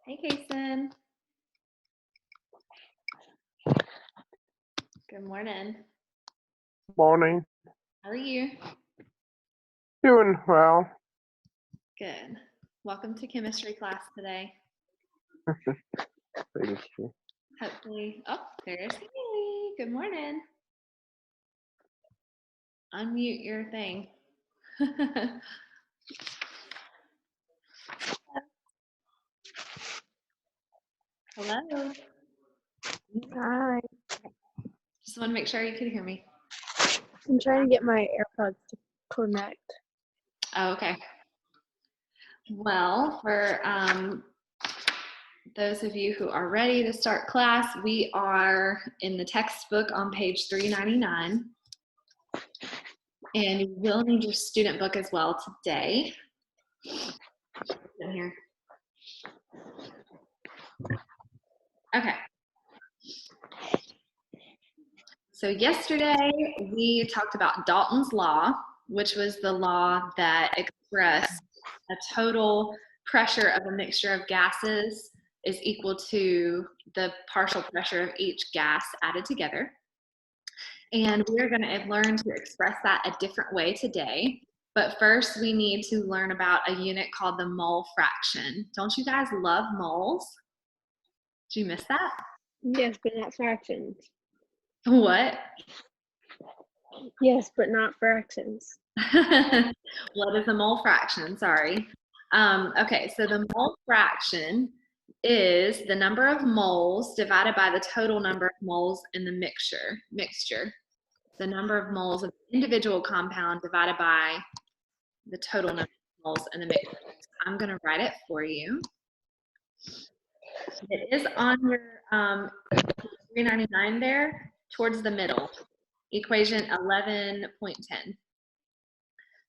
Hey, Kason. Good morning. Morning. How are you? Doing well. Good. Welcome to chemistry class today. Thank you. Hopefully, oh, there's Haley. Good morning. Unmute your thing. Hello. Hi. Just want to make sure you can hear me. I'm trying to get my AirPods to connect. Oh, okay. Well, for those of you who are ready to start class, we are in the textbook on page 399. And you will need your student book as well today. In here. Okay. So yesterday we talked about Dalton's law, which was the law that expressed a total pressure of a mixture of gases is equal to the partial pressure of each gas added together. And we're going to learn to express that a different way today. But first we need to learn about a unit called the mole fraction. Don't you guys love moles? Did you miss that? Yes, but not fractions. What? Yes, but not fractions. What is a mole fraction? Sorry. Okay, so the mole fraction is the number of moles divided by the total number of moles in the mixture. The number of moles of individual compound divided by the total number of moles in the mixture. I'm going to write it for you. It is on your 399 there, towards the middle, equation 11.10.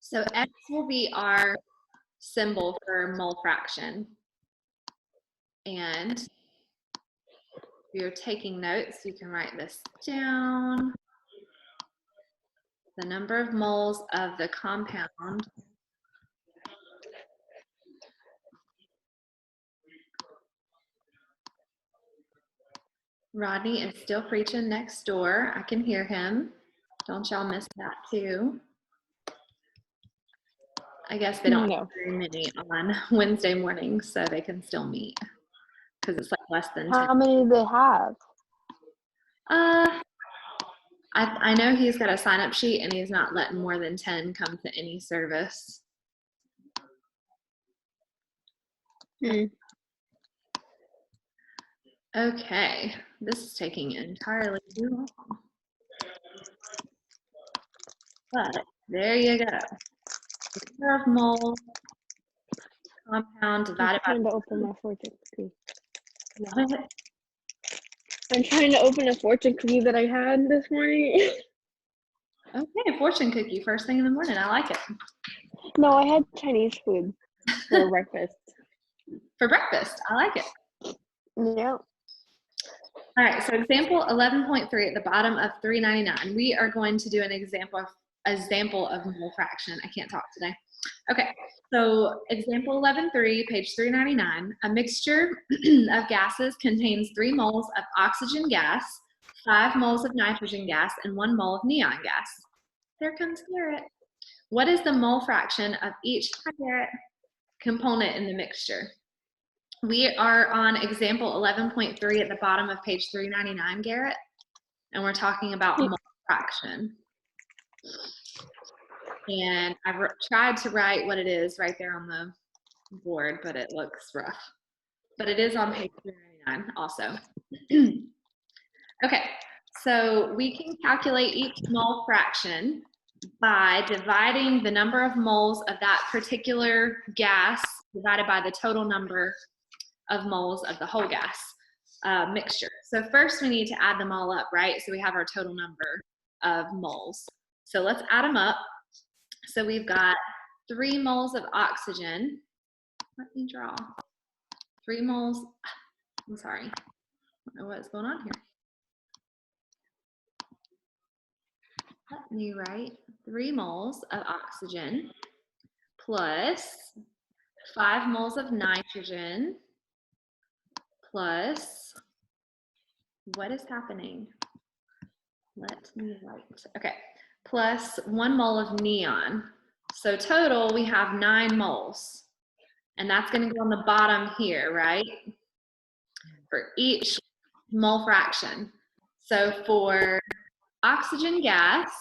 So X will be our symbol for mole fraction. And if you're taking notes, you can write this down. The number of moles of the compound Rodney is still preaching next door. I can hear him. Don't y'all miss that too. I guess they don't have very many on Wednesday mornings, so they can still meet because it's like less than 10. How many do they have? I know he's got a sign-up sheet and he's not letting more than 10 come to any service. Okay, this is taking entirely too long. But there you go. The number of moles compound divided by. I'm trying to open my fortune cookie. What? I'm trying to open a fortune cookie that I had this morning. Okay, fortune cookie, first thing in the morning. I like it. No, I had Chinese food for breakfast. For breakfast, I like it. Yeah. All right, so example 11.3 at the bottom of 399. We are going to do an example of mole fraction. I can't talk today. Okay, so example 11.3, page 399. A mixture of gases contains 3 moles of oxygen gas, 5 moles of nitrogen gas, and 1 mole of neon gas. There comes Garrett. What is the mole fraction of each component in the mixture? We are on example 11.3 at the bottom of page 399, Garrett, and we're talking about mole fraction. And I've tried to write what it is right there on the board, but it looks rough. But it is on page 399 also. Okay, so we can calculate each mole fraction by dividing the number of moles of that particular gas divided by the total number of moles of the whole gas mixture. So first we need to add them all up, right? So we have our total number of moles. So let's add them up. So we've got 3 moles of oxygen. Let me draw. 3 moles, I'm sorry, I don't know what's going on here. Let me write 3 moles of oxygen plus 5 moles of nitrogen plus, what is happening? Let me write. Okay, plus 1 mole of neon. So total, we have 9 moles. And that's going to go on the bottom here, right? For each mole fraction. So for oxygen gas,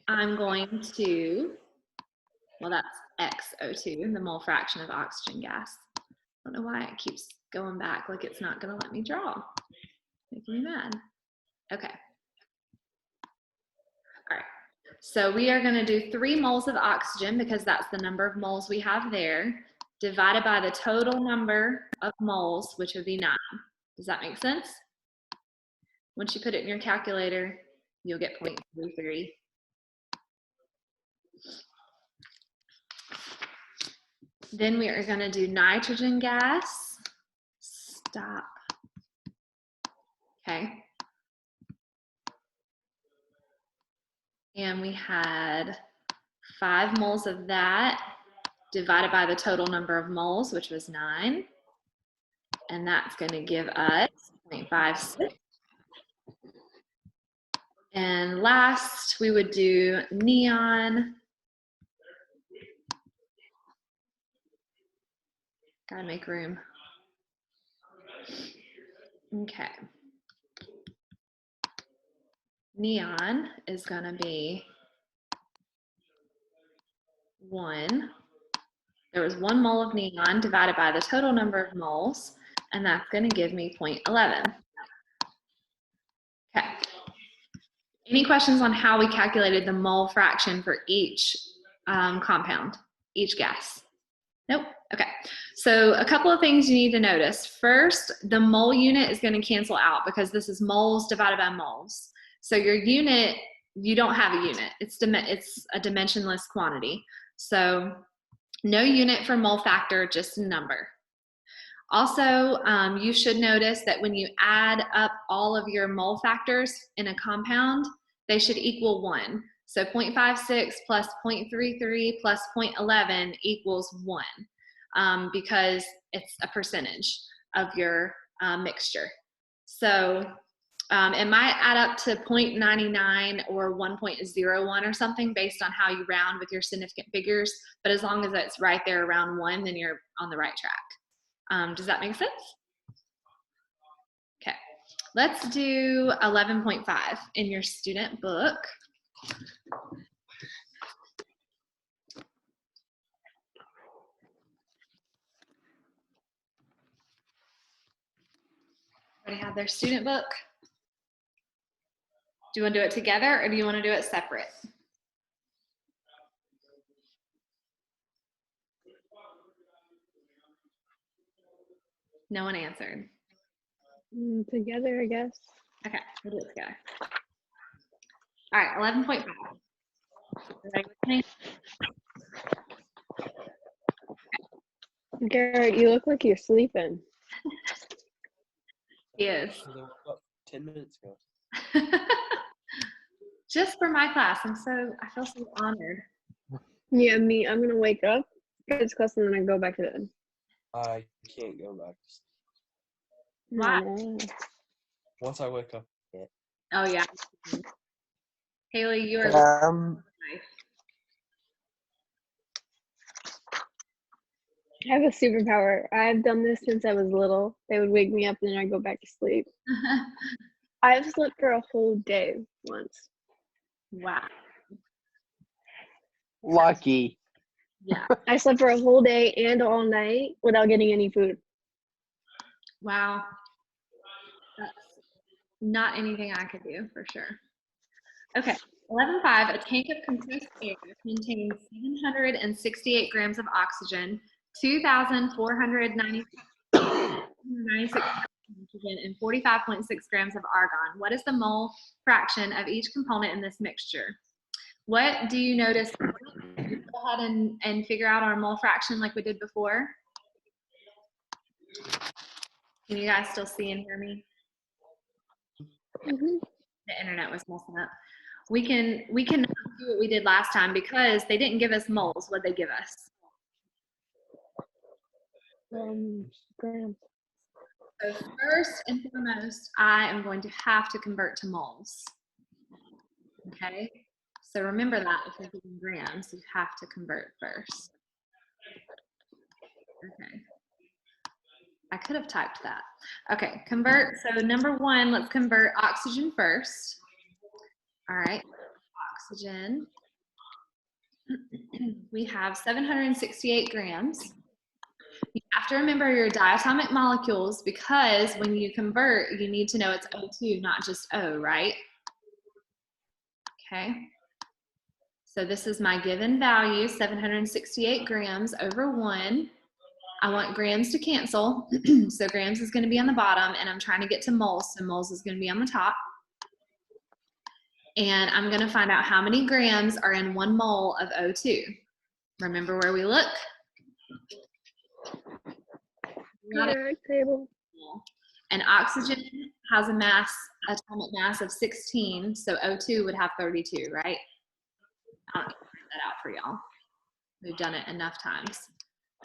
I'm going to, well, that's XO2, the mole fraction of oxygen gas. I don't know why it keeps going back like it's not going to let me draw. Making me mad. Okay. All right. So we are going to do 3 moles of oxygen because that's the number of moles we have there, divided by the total number of moles, which would be 9. Does that make sense? Once you put it in your calculator, you'll get 0.33. Then we are going to do nitrogen gas. Stop. Okay. And we had 5 moles of that divided by the total number of moles, which was 9. And that's going to give us 0.56. And last, we would do neon. Gotta make room. Okay. Neon is gonna be 1. There was 1 mole of neon divided by the total number of moles, and that's gonna give me 0.11. Okay. Any questions on how we calculated the mole fraction for each compound, each gas? Nope. Okay. So a couple of things you need to notice. First, the mole unit is going to cancel out because this is moles divided by moles. So your unit, you don't have a unit. It's a dimensionless quantity. So no unit for mole factor, just a number. Also, you should notice that when you add up all of your mole factors in a compound, they should equal 1. So 0.56 plus 0.33 plus 0.11 equals 1 because it's a percentage of your mixture. So it might add up to 0.99 or 1.01 or something based on how you round with your significant figures. But as long as it's right there around 1, then you're on the right track. Does that make sense? Okay, let's do 11.5 in your student book. Everybody have their student book? Do you want to do it together or do you want to do it separate? No one answered. Together, I guess. Okay, we'll do it together. All right, 11.5. Everybody with me? Garrett, you look like you're sleeping. Yes. I woke up 10 minutes ago. Just for my class, I feel so honored. Yeah, me. I'm gonna wake up, get this class, and then I go back to bed. I can't go back. Why? No. Once I wake up, yeah. Oh yeah. Haley, you are nice. I have a superpower. I've done this since I was little. They would wake me up and then I'd go back to sleep. I've slept for a whole day once. Wow. Lucky. Yeah. I slept for a whole day and all night without getting any food. Wow. That's not anything I could do for sure. Okay. 11.5, a tank of compressed air contains 768 grams of oxygen, 2,496 grams of nitrogen, and 45.6 grams of argon. What is the mole fraction of each component in this mixture? What do you notice? Go ahead and figure out our mole fraction like we did before. Can you guys still see and hear me? Mm-hmm. The internet was messing up. We can do what we did last time because they didn't give us moles. What'd they give us? Grams. So first and foremost, I am going to have to convert to moles. Okay, so remember that if you're doing grams, you have to convert first. Okay, I could have typed that. Okay, convert. So number one, let's convert oxygen first. All right, oxygen. We have 768 grams. You have to remember your diatomic molecules because when you convert, you need to know it's O2, not just O, right? Okay. So this is my given value, 768 grams over 1. I want grams to cancel. So grams is going to be on the bottom, and I'm trying to get to moles. So moles is going to be on the top. And I'm going to find out how many grams are in 1 mole of O2. Remember where we look? Periodic table. And oxygen has a mass, atomic mass of 16, so O2 would have 32, right? I'll print that out for y'all. We've done it enough times.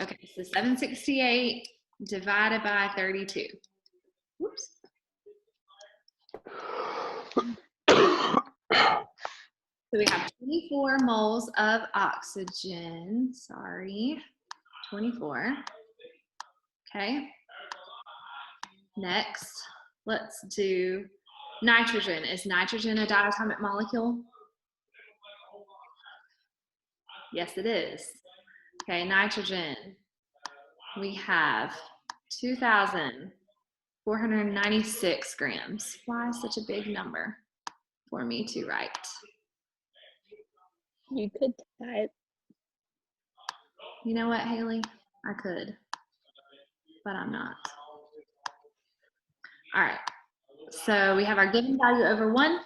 Okay, so 768 divided by 32. Whoops. So we have 24 moles of oxygen, sorry, 24. Okay. Next, let's do nitrogen. Is nitrogen a diatomic molecule? Yes, it is. Okay, nitrogen. We have 2,496 grams. Why such a big number for me to write? You could type. You know what, Haley? I could, but I'm not. All right, so we have our given value over 1,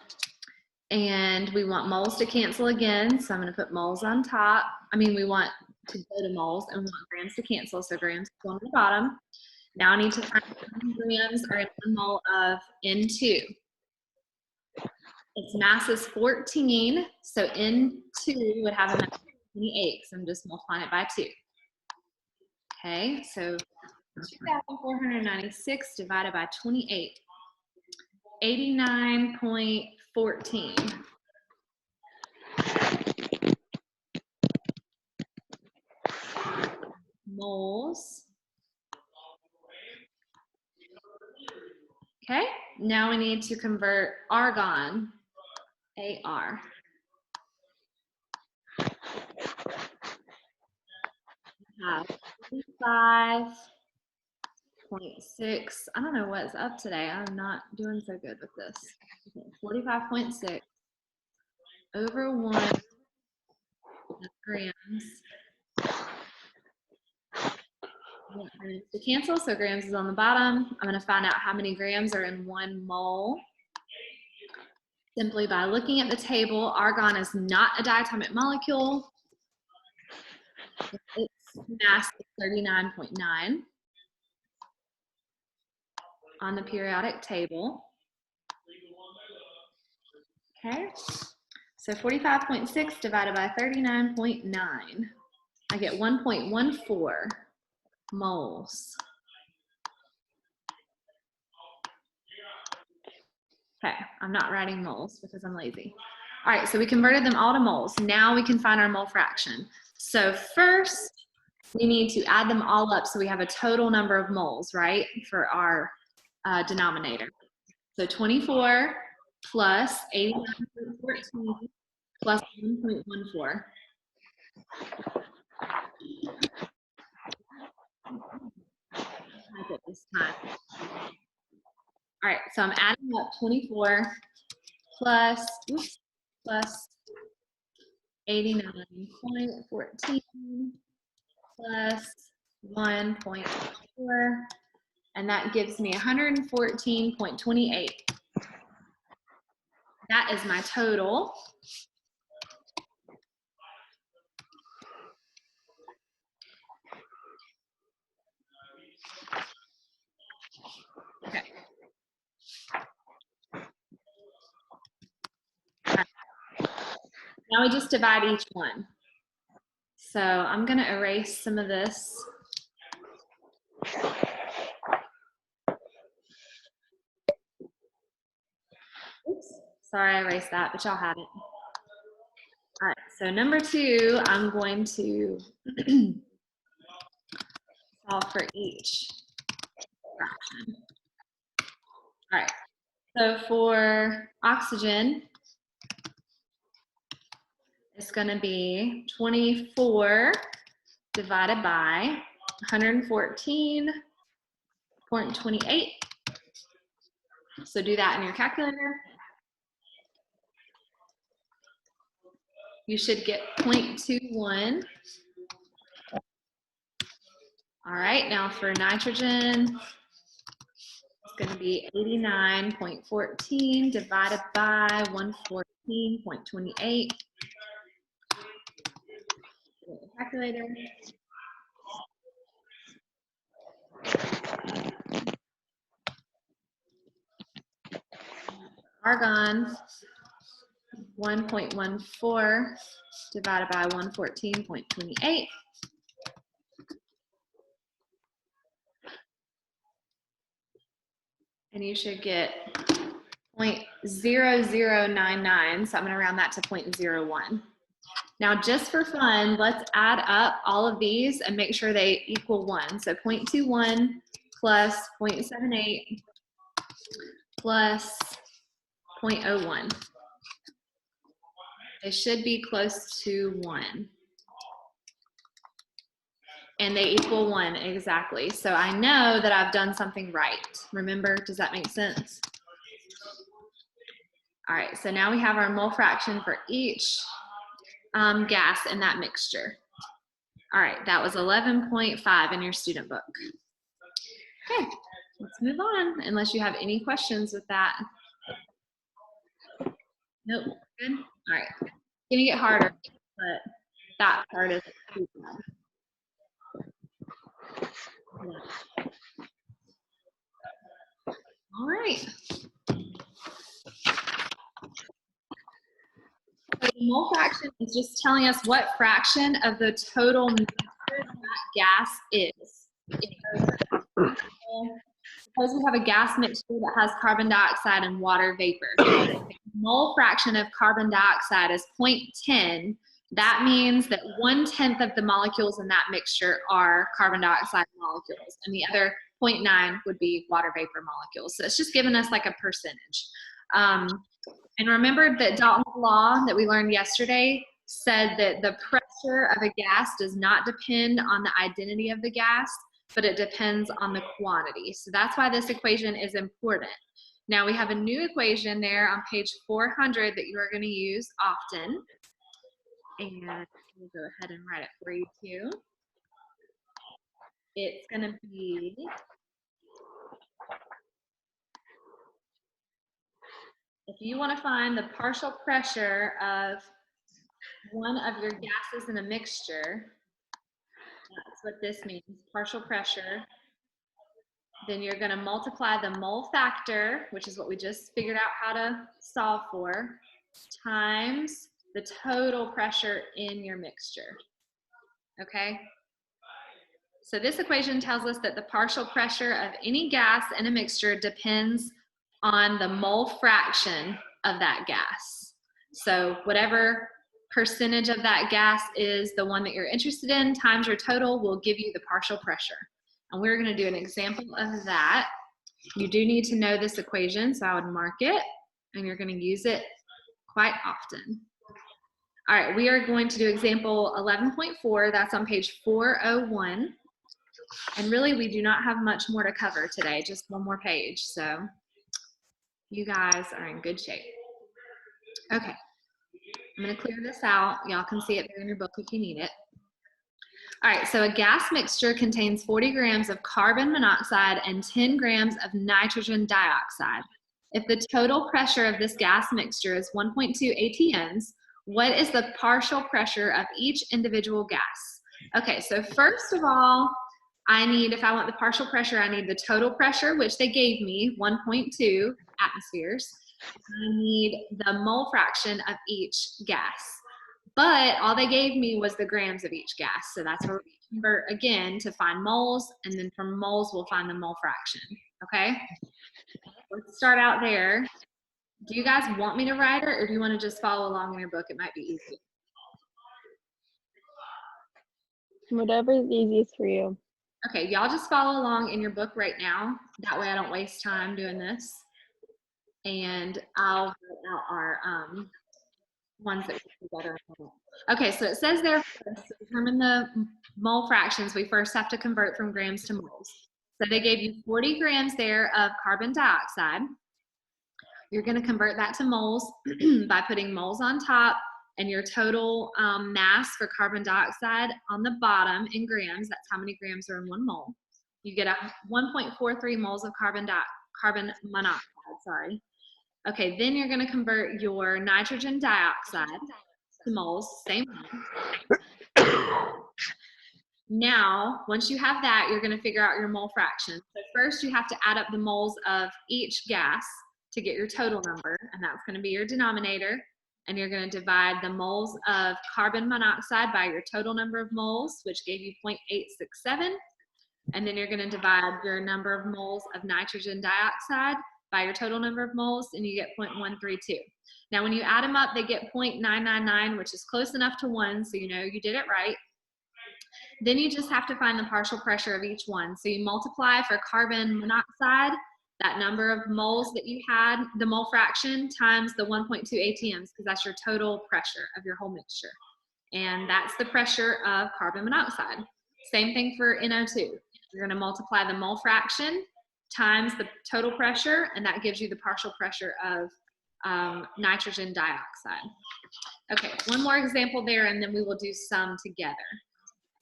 and we want moles to cancel again, so I'm going to put moles on top. I mean, we want to go to moles, and we want grams to cancel, so grams go on the bottom. Now I need to find how many grams are in 1 mole of N2. Its mass is 14, so N2 would have a mass of 28, so I'm just multiplying it by 2. Okay, so 2,496 divided by 28, 89.14. Moles. Okay, now we need to convert argon, AR. We have 45.6. I don't know what's up today. I'm not doing so good with this. 45.6 over 1 grams. I want grams to cancel, so grams is on the bottom. I'm going to find out how many grams are in 1 mole. Simply by looking at the table, argon is not a diatomic molecule. Its mass is 39.9 on the periodic table. Okay, so 45.6 divided by 39.9. I get 1.14 moles. Okay, I'm not writing moles because I'm lazy. All right, so we converted them all to moles. Now we can find our mole fraction. So first, we need to add them all up so we have a total number of moles, right, for our denominator. So 24 plus 89.14 plus 1.14. Type it this time. All right, so I'm adding up 24 plus 89.14 plus 1.4, and that gives me 114.28. That is my total. Okay. Now we just divide each one. So I'm going to erase some of this. Sorry I erased that, but y'all had it. All right, so number 2, I'm going to solve for each fraction. All right, so for oxygen, it's going to be 24 divided by 114.28. So do that in your calculator. You should get 0.21. All right, now for nitrogen, it's going to be 89.14 divided by 114.28. Calculator. Argon, 1.14 divided by 114.28. And you should get 0.0099, so I'm going to round that to 0.01. Now, just for fun, let's add up all of these and make sure they equal 1. So 0.21 plus 0.78 plus 0.01. They should be close to 1. And they equal 1 exactly. So I know that I've done something right. Remember, does that make sense? All right, so now we have our mole fraction for each gas in that mixture. All right, that was 11.5 in your student book. Okay, let's move on, unless you have any questions with that. Nope, good. All right, it's gonna get harder, but that part is too bad. All right. So the mole fraction is just telling us what fraction of the total mixture that gas is. Suppose we have a gas mixture that has carbon dioxide and water vapor. The mole fraction of carbon dioxide is 0.10. That means that 1/10 of the molecules in that mixture are carbon dioxide molecules, and the other 0.9 would be water vapor molecules. So it's just giving us like a percentage. And remember that Dalton's law that we learned yesterday said that the pressure of a gas does not depend on the identity of the gas, but it depends on the quantity. So that's why this equation is important. Now we have a new equation there on page 400 that you are going to use often. And we'll go ahead and write it for you too. It's going to be if you want to find the partial pressure of one of your gases in a mixture, that's what this means, partial pressure, then you're going to multiply the mole factor, which is what we just figured out how to solve for, times the total pressure in your mixture. Okay? So this equation tells us that the partial pressure of any gas in a mixture depends on the mole fraction of that gas. So whatever percentage of that gas is the one that you're interested in times your total will give you the partial pressure. And we're going to do an example of that. You do need to know this equation, so I would mark it, and you're going to use it quite often. All right, we are going to do example 11.4. That's on page 401. And really, we do not have much more to cover today, just one more page. So you guys are in good shape. Okay, I'm going to clear this out. Y'all can see it there in your book if you need it. All right, so a gas mixture contains 40 grams of carbon monoxide and 10 grams of nitrogen dioxide. If the total pressure of this gas mixture is 1.2 atms, what is the partial pressure of each individual gas? Okay, so first of all, if I want the partial pressure, I need the total pressure, which they gave me, 1.2 atmospheres. I need the mole fraction of each gas. But all they gave me was the grams of each gas. So that's where we convert again to find moles, and then from moles, we'll find the mole fraction, okay? Let's start out there. Do you guys want me to write it, or do you want to just follow along in your book? It might be easy. Whatever is easiest for you. Okay, y'all just follow along in your book right now. That way I don't waste time doing this. And I'll write out our ones that we put together. Okay, so it says there, to determine the mole fractions, we first have to convert from grams to moles. So they gave you 40 grams there of carbon dioxide. You're going to convert that to moles by putting moles on top and your total mass for carbon dioxide on the bottom in grams. That's how many grams are in 1 mole. You get a 1.43 moles of carbon monoxide, sorry. Okay, then you're going to convert your nitrogen dioxide to moles, same thing. Now, once you have that, you're going to figure out your mole fraction. So first you have to add up the moles of each gas to get your total number, and that's going to be your denominator. And you're going to divide the moles of carbon monoxide by your total number of moles, which gave you 0.867. And then you're going to divide your number of moles of nitrogen dioxide by your total number of moles, and you get 0.132. Now, when you add them up, they get 0.999, which is close enough to 1, so you know you did it right. Then you just have to find the partial pressure of each one. So you multiply for carbon monoxide, that number of moles that you had, the mole fraction, times the 1.2 ATMs, because that's your total pressure of your whole mixture. And that's the pressure of carbon monoxide. Same thing for NO2. You're going to multiply the mole fraction times the total pressure, and that gives you the partial pressure of nitrogen dioxide. Okay, one more example there, and then we will do some together.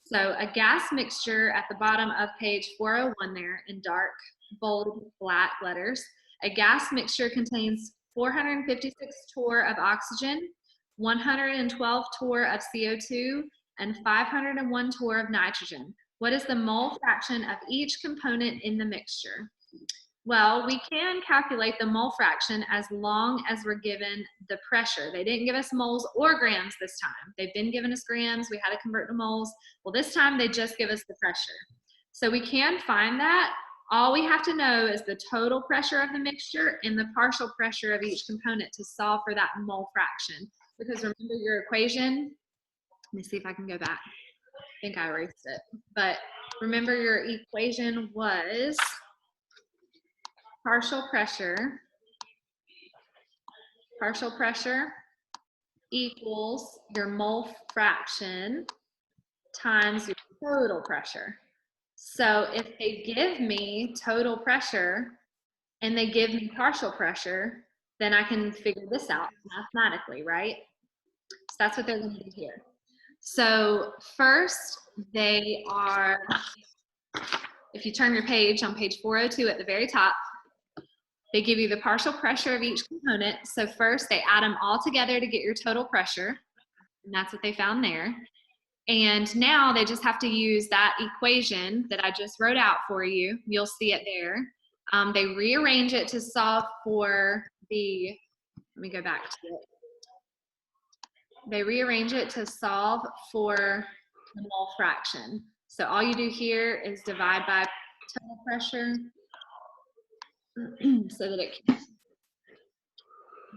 So a gas mixture at the bottom of page 401 there in dark, bold, black letters. A gas mixture contains 456 torr of oxygen, 112 torr of CO2, and 501 torr of nitrogen. What is the mole fraction of each component in the mixture? Well, we can calculate the mole fraction as long as we're given the pressure. They didn't give us moles or grams this time. They've been giving us grams. We had to convert to moles. Well, this time they just give us the pressure. So we can find that. All we have to know is the total pressure of the mixture and the partial pressure of each component to solve for that mole fraction. Because remember your equation, let me see if I can go back. I think I erased it. But remember your equation was partial pressure equals your mole fraction times your total pressure. So if they give me total pressure and they give me partial pressure, then I can figure this out mathematically, right? So that's what they're going to do here. So first, they are, if you turn your page on page 402 at the very top, they give you the partial pressure of each component. So first, they add them all together to get your total pressure, and that's what they found there. And now they just have to use that equation that I just wrote out for you. You'll see it there. They rearrange it to solve for the, let me go back to it. They rearrange it to solve for the mole fraction. So all you do here is divide by total pressure so that it can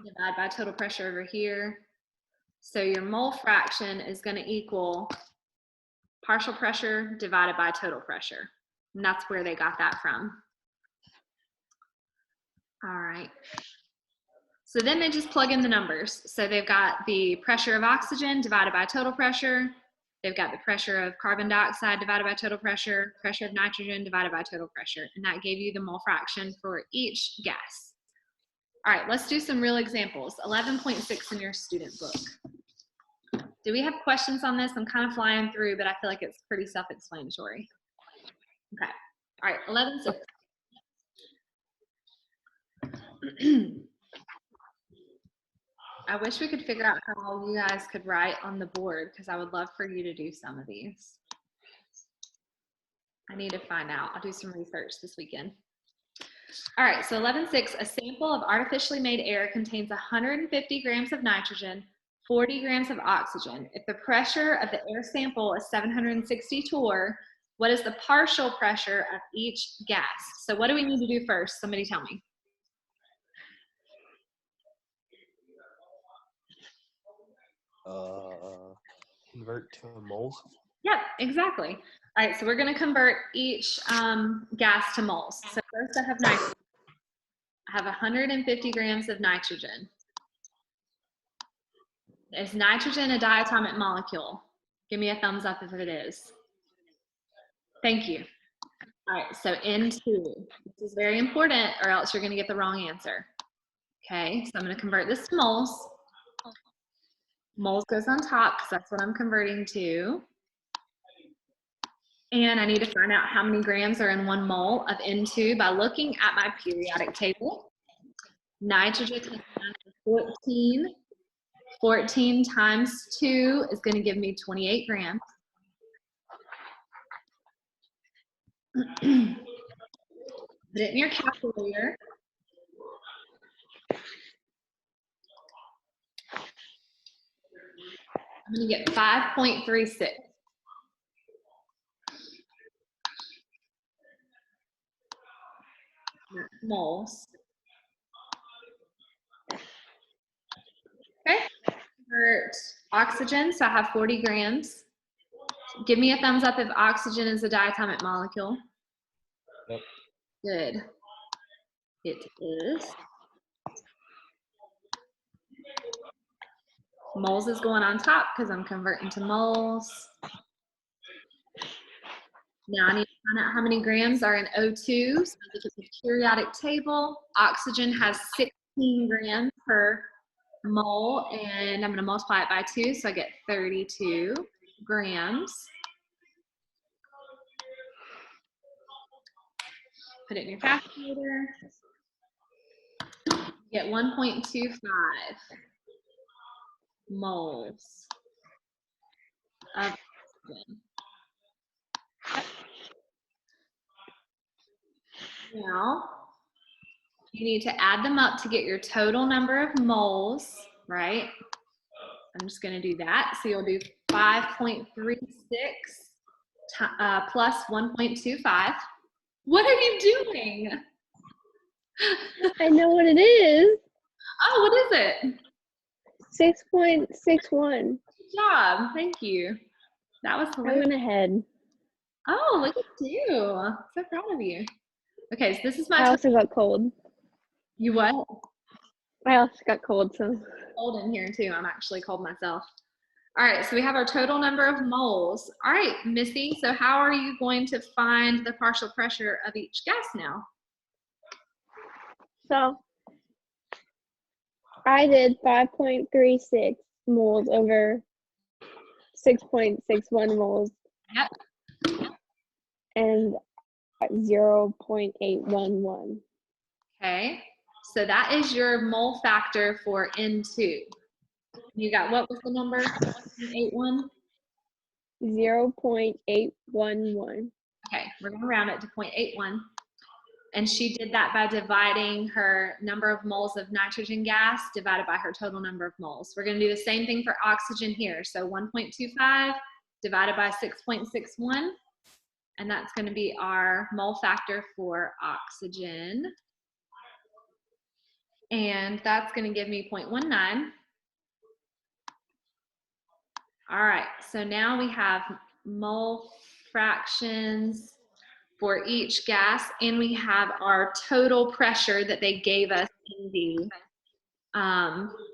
divide by total pressure over here. So your mole fraction is going to equal partial pressure divided by total pressure. And that's where they got that from. All right. So then they just plug in the numbers. So they've got the pressure of oxygen divided by total pressure. They've got the pressure of carbon dioxide divided by total pressure, pressure of nitrogen divided by total pressure. And that gave you the mole fraction for each gas. All right, let's do some real examples. 11.6 in your student book. Do we have questions on this? I'm kind of flying through, but I feel like it's pretty self-explanatory. Okay, all right, 11.6. I wish we could figure out how you guys could write on the board, because I would love for you to do some of these. I need to find out. I'll do some research this weekend. All right, so 11.6, a sample of artificially made air contains 150 grams of nitrogen, 40 grams of oxygen. If the pressure of the air sample is 760 torr, what is the partial pressure of each gas? So what do we need to do first? Somebody tell me. Convert to moles. Yep, exactly. All right, so we're going to convert each gas to moles. So first I have nitrogen. I have 150 grams of nitrogen. Is nitrogen a diatomic molecule? Give me a thumbs up if it is. Thank you. All right, so N2. This is very important or else you're going to get the wrong answer. Okay, so I'm going to convert this to moles. Moles goes on top because that's what I'm converting to. And I need to find out how many grams are in 1 mole of N2 by looking at my periodic table. Nitrogen is 14. 14 times 2 is going to give me 28 grams. Put it in your calculator. I'm going to get 5.36 moles. Okay, convert oxygen, so I have 40 grams. Give me a thumbs up if oxygen is a diatomic molecule. Yep. Good. It is. Moles is going on top because I'm converting to moles. Now I need to find out how many grams are in O2. So I look at the periodic table. Oxygen has 16 grams per mole, and I'm going to multiply it by 2, so I get 32 grams. Put it in your calculator. Get 1.25 moles of oxygen. Now, you need to add them up to get your total number of moles, right? I'm just going to do that. So you'll do 5.36 plus 1.25. What are you doing? I know what it is. Oh, what is it? 6.61. Good job. Thank you. That was I hilarious. went ahead. Oh, look at you. So proud of you. Okay, so this is my I also got cold. You what? I also got cold, so. Cold in here too. I'm actually cold myself. All right, so we have our total number of moles. All right, Missy, so how are you going to find the partial pressure of each gas now? So I did 5.36 moles over 6.61 moles. Yep. And 0.811. Okay, so that is your mole factor for N2. You got, what was the number? 81? 0.811. Okay, we're gonna round it to 0.81. And she did that by dividing her number of moles of nitrogen gas divided by her total number of moles. We're gonna do the same thing for oxygen here. So 1.25 divided by 6.61, and that's gonna be our mole factor for oxygen. And that's gonna give me 0.19. All right, so now we have mole fractions for each gas, and we have our total pressure that they gave us in the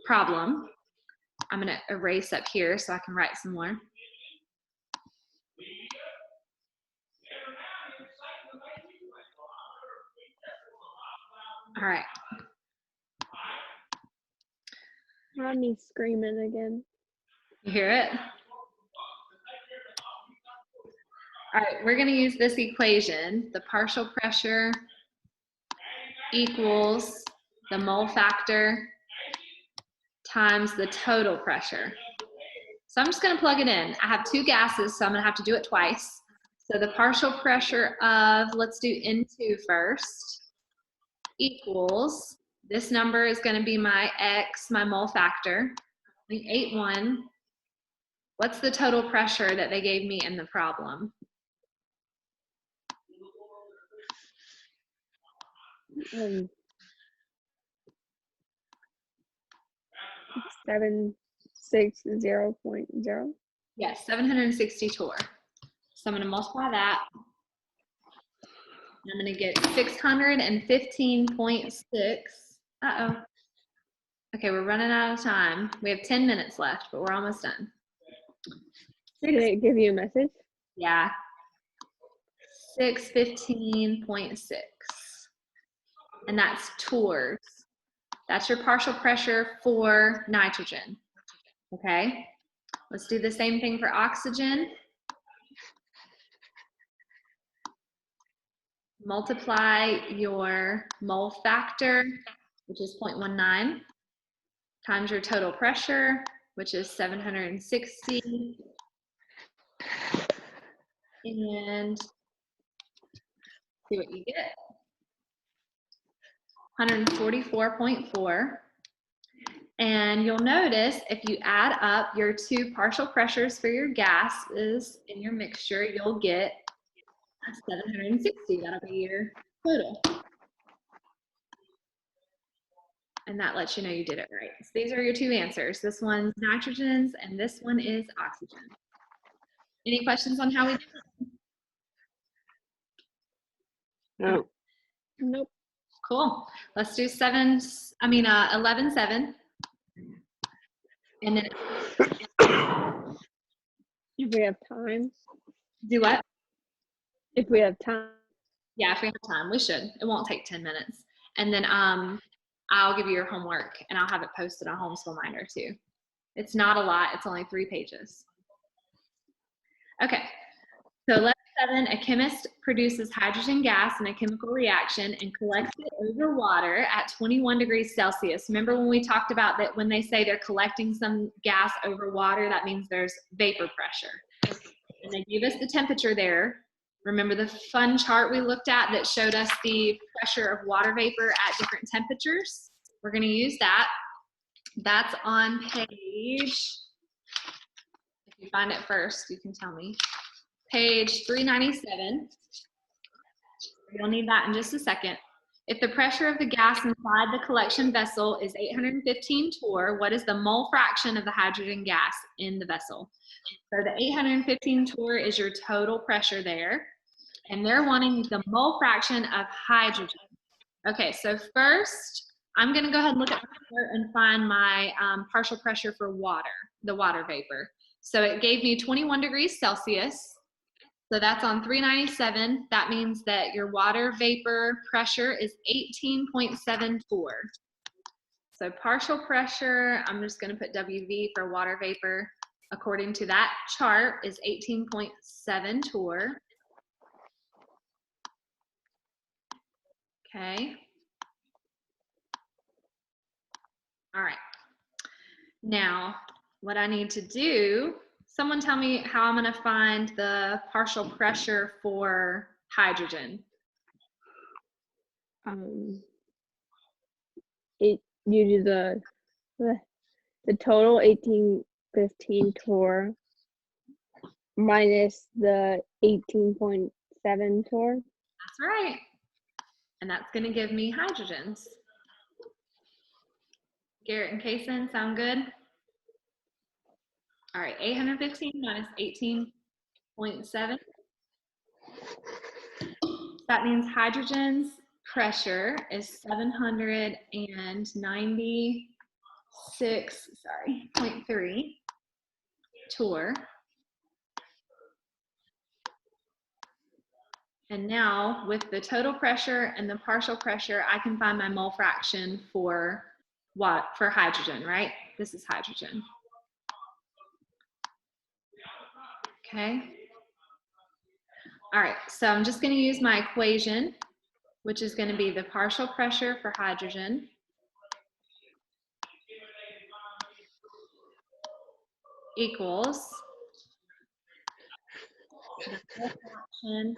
problem. I'm gonna erase up here so I can write some more. All right. Rodney's screaming again. You hear it? All right, we're gonna use this equation. The partial pressure equals the mole factor times the total pressure. So I'm just gonna plug it in. I have 2 gases, so I'm gonna have to do it twice. So the partial pressure of, let's do N2 first, equals, this number is gonna be my X, my mole factor, 0.81. What's the total pressure that they gave me in the problem? 7 760.0. Yes, 760 torr. So I'm going to multiply that. I'm going to get 615.6. Uh-oh. Okay, we're running out of time. We have 10 minutes left, but we're almost done. Did it give you a message? Yeah. 615.6. And that's torrs. That's your partial pressure for nitrogen. Okay? Let's do the same thing for oxygen. Multiply your mole factor, which is 0.19, times your total pressure, which is 760, and see what you get. 144.4. And you'll notice if you add up your two partial pressures for your gases in your mixture, you'll get 760. That'll be your total. And that lets you know you did it right. So these are your two answers. This one's nitrogens and this one is oxygen. Any questions on how we do it? Yep. Nope. Cool. Let's do 11-7. And then If we have time. do what? If we have time. Yeah, if we have time, we should. It won't take 10 minutes. And then I'll give you your homework and I'll have it posted on Homeschool Minder too. It's not a lot, it's only 3 pages. Okay, so 11-7, a chemist produces hydrogen gas in a chemical reaction and collects it over water at 21 degrees Celsius. Remember when we talked about that when they say they're collecting some gas over water, that means there's vapor pressure. And they give us the temperature there. Remember the fun chart we looked at that showed us the pressure of water vapor at different temperatures? We're going to use that. That's on page, if you find it first, you can tell me. Page 397. You'll need that in just a second. If the pressure of the gas inside the collection vessel is 815 torr, what is the mole fraction of the hydrogen gas in the vessel? So the 815 torr is your total pressure there. And they're wanting the mole fraction of hydrogen. Okay, so first, I'm gonna go ahead and look at my chart and find my partial pressure for water, the water vapor. So it gave me 21 degrees Celsius. So that's on 397. That means that your water vapor pressure is 18.7 torr. So partial pressure, I'm just gonna put WV for water vapor, according to that chart, is 18.7 torr. Okay. All right. Now, what I need to do, someone tell me how I'm going to find the partial pressure for hydrogen. You do the total 1815 torr minus the 18.7 torr. That's right. And that's going to give me hydrogens. Garrett and Kaysen, sound good? All right, 815 minus 18.7. That means hydrogen's pressure is 796.3 torr. And now with the total pressure and the partial pressure, I can find my mole fraction for what? For hydrogen, right? This is hydrogen. Okay. All right, so I'm just going to use my equation, which is going to be the partial pressure for hydrogen equals the mole fraction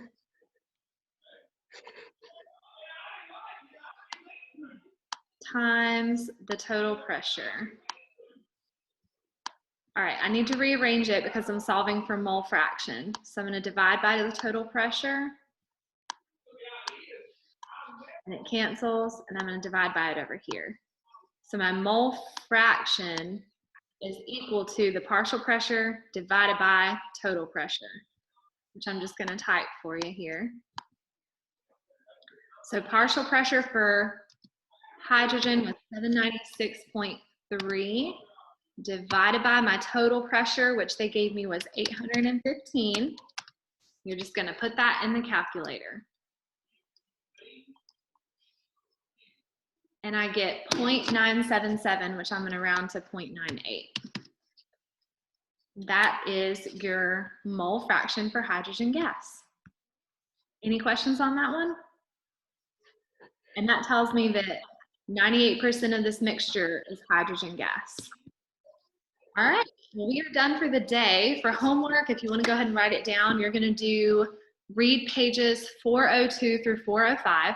times the total pressure. All right, I need to rearrange it because I'm solving for mole fraction. So I'm going to divide by the total pressure. And it cancels, and I'm going to divide by it over here. So my mole fraction is equal to the partial pressure divided by total pressure, which I'm just going to type for you here. So partial pressure for hydrogen was 796.3 divided by my total pressure, which they gave me was 815. You're just going to put that in the calculator. And I get 0.977, which I'm going to round to 0.98. That is your mole fraction for hydrogen gas. Any questions on that one? And that tells me that 98% of this mixture is hydrogen gas. All right, well, we are done for the day. For homework, if you want to go ahead and write it down, you're going to read pages 402 through 405.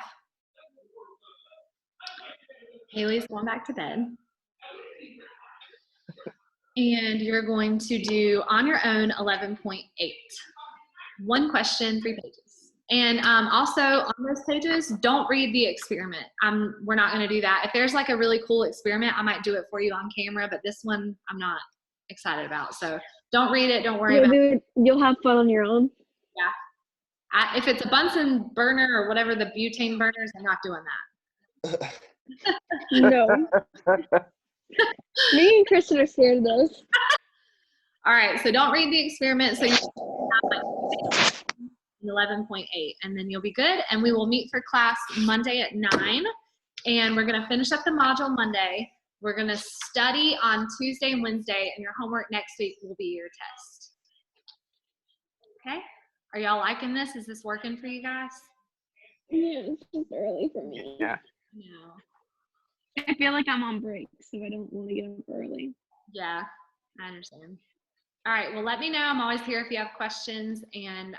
Haley's going back to bed. And you're going to do on your own 11.8. One question, 3 pages. And also on those pages, don't read the experiment. We're not going to do that. If there's like a really cool experiment, I might do it for you on camera, but this one I'm not excited about. So don't read it. Don't worry about it. You'll have fun on your own. Yeah. If it's a Bunsen burner or whatever the butane burners, I'm not doing that. No. Me and Kristen are scared of those. All right, so don't read the experiment. So you have like 11.8, and then you'll be good. And we will meet for class Monday at 9, and we're going to finish up the module Monday. We're going to study on Tuesday and Wednesday, and your homework next week will be your test. Okay? Are y'all liking this? Is this working for you guys? Yeah, it's just early for me. Yeah. No. I feel like I'm on break, so I don't want to get up early. Yeah, I understand. All right, well, let me know. I'm always here if you have questions, and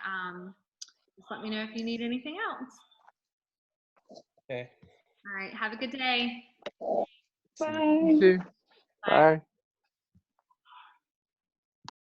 just let me know if you need anything else. Okay. All right, have a good day. Bye. You too. Bye.